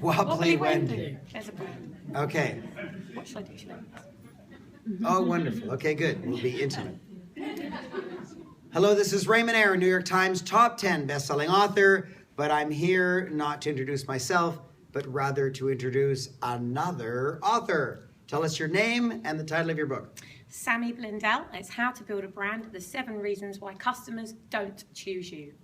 Wobbly Wendy. There's a brand. Okay. What should I do? Should I? Oh, wonderful. Okay, good. We'll be intimate. Hello, this is Raymond Aaron, New York Times top 10 best-selling author, but I'm here not to introduce myself, but rather to introduce another author. Tell us your name and the title of your book. Sammy Blindell. It's How to Build a Brand, the 7 Reasons Why Customers Don't Choose You.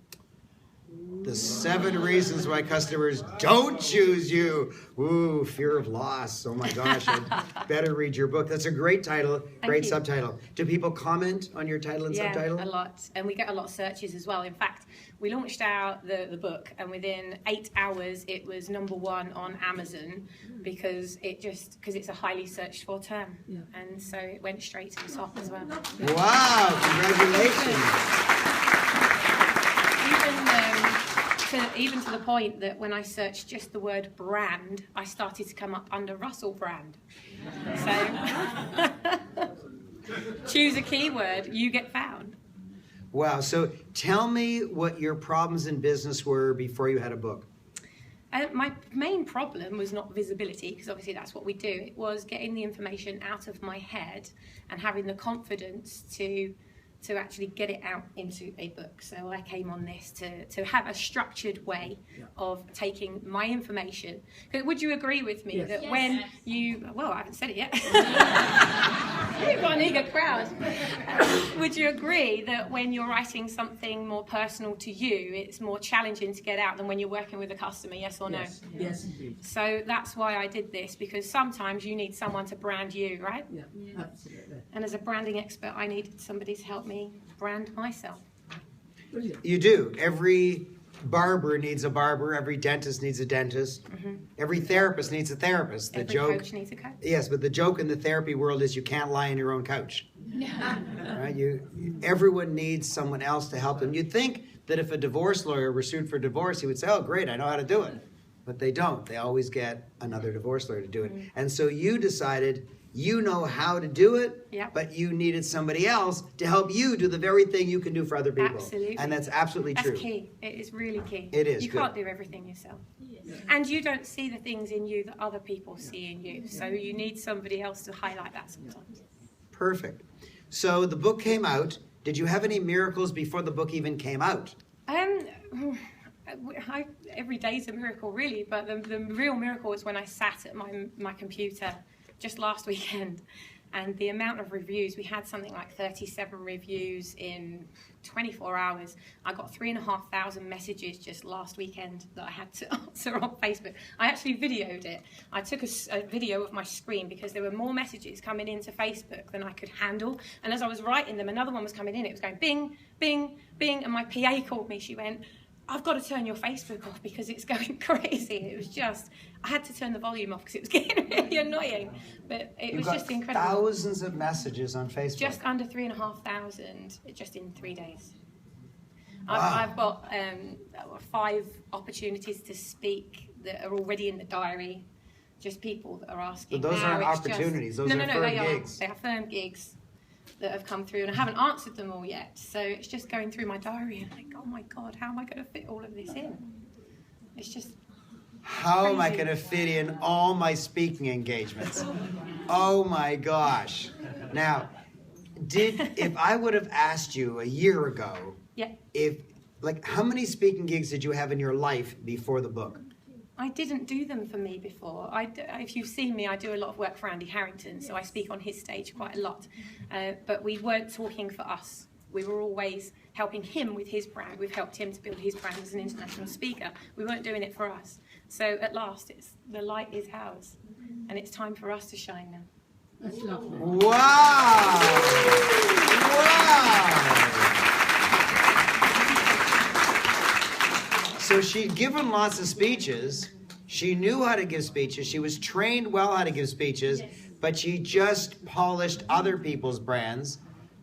The 7 reasons why customers don't choose you. Ooh, fear of loss. Oh my gosh, I'd better read your book. That's a great title, great subtitle. Do people comment on your title and subtitle? Yeah, a lot. And we get a lot of searches as well. In fact, we launched out the book, and within 8 hours, it was #1 on Amazon because it's a highly searched for term. Yeah. And so it went straight to the top as well. Wow, congratulations. Even to the point that when I searched just the word brand, I started to come up under Russell Brand. So choose a keyword, you get found. Wow, so tell me what your problems in business were before you had a book. My main problem was not visibility, because obviously that's what we do. It was getting the information out of my head and having the confidence to actually get it out into a book. So I came on this to have a structured way of taking my information. Would you agree with me that when you, well, I haven't said it yet. You've got an eager crowd. Would you agree that when you're writing something more personal to you, it's more challenging to get out than when you're working with a customer, yes or no? Yes, indeed. So that's why I did this, because sometimes you need someone to brand you, right? Yeah, absolutely. And as a branding expert, I needed somebody to help me brand myself. Brilliant. You do. Every barber needs a barber. Every dentist needs a dentist. Mm-hmm. Every therapist needs a therapist. Every coach needs a coach. Yes, but the joke in the therapy world is you can't lie on your own couch. Right? Everyone needs someone else to help them. You'd think that if a divorce lawyer were sued for divorce, he would say, oh, great, I know how to do it. But they don't. They always get another divorce lawyer to do it. Mm-hmm. And so you decided you know how to do it, but you needed somebody else to help you do the very thing you can do for other people. Absolutely. And that's absolutely true. That's key. It is really key. It is. You can't do everything yourself. Yes. And you don't see the things in you that other people see in you. So you need somebody else to highlight that sometimes. Perfect. So the book came out. Did you have any miracles before the book even came out? Every day's a miracle, really. But the real miracle was when I sat at my computer just last weekend, and the amount of reviews, we had something like 37 reviews in 24 hours. I got 3,500 messages just last weekend that I had to answer on Facebook. I actually videoed it. I took a video of my screen because there were more messages coming into Facebook than I could handle. And as I was writing them, another one was coming in. It was going bing, bing, bing. And my PA called me. She went, I've got to turn your Facebook off because it's going crazy. It was just, I had to turn the volume off because it was getting really annoying. But it was just incredible. Thousands of messages on Facebook. Just under 3,500 just in 3 days. Wow. I've got 5 opportunities to speak that are already in the diary. Just people that are asking. But those aren't opportunities. Those are firm gigs. They are firm gigs that have come through, and I haven't answered them all yet. So it's just going through my diary and like, oh my God, how am I going to fit all of this in? It's just how am I going to fit in all my speaking engagements? Oh my gosh. Now, if I would have asked you a year ago, how many speaking gigs did you have in your life before the book? I didn't do them for me before. If you've seen me, I do a lot of work for Andy Harrington, so I speak on his stage quite a lot. But we weren't talking for us. We were always helping him with his brand. We've helped him to build his brand as an international speaker. We weren't doing it for us. So at last, the light is ours, and it's time for us to shine now. That's lovely. Wow! Wow! So she'd given lots of speeches. She knew how to give speeches. She was trained well how to give speeches, but she just polished other people's brands.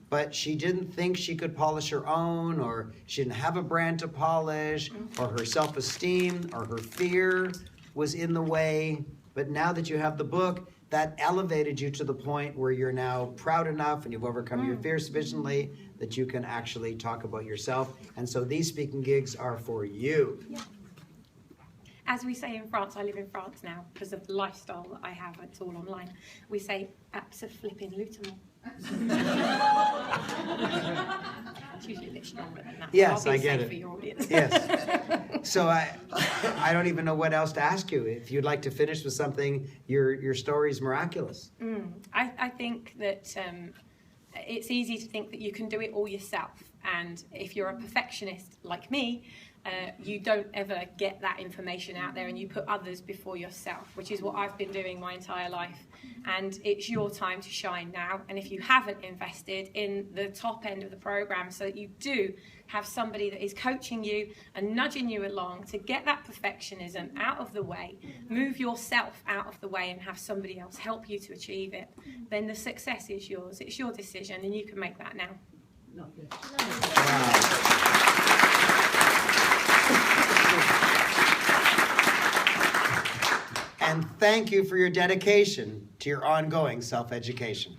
But she didn't think she could polish her own, or she didn't have a brand to polish, or her self-esteem or her fear was in the way. But now that you have the book, that elevated you to the point where you're now proud enough and you've overcome your fear sufficiently that you can actually talk about yourself. And so these speaking gigs are for you. Yeah. as we say in France, I live in France now because of the lifestyle that I have, it's all online. We say absolutely. It's usually a bit stronger than that. Yes, I'll be I get safe it. for your audience. Yes. So I don't even know what else to ask you. If you'd like to finish with something, your story is miraculous. I think that it's easy to think that you can do it all yourself. And if you're a perfectionist like me, you don't ever get that information out there and you put others before yourself, which is what I've been doing my entire life. And it's your time to shine now. And if you haven't invested in the top end of the program so that you do have somebody that is coaching you and nudging you along to get that perfectionism out of the way, move yourself out of the way and have somebody else help you to achieve it, then the success is yours. It's your decision and you can make that now. Lovely. And thank you for your dedication to your ongoing self-education.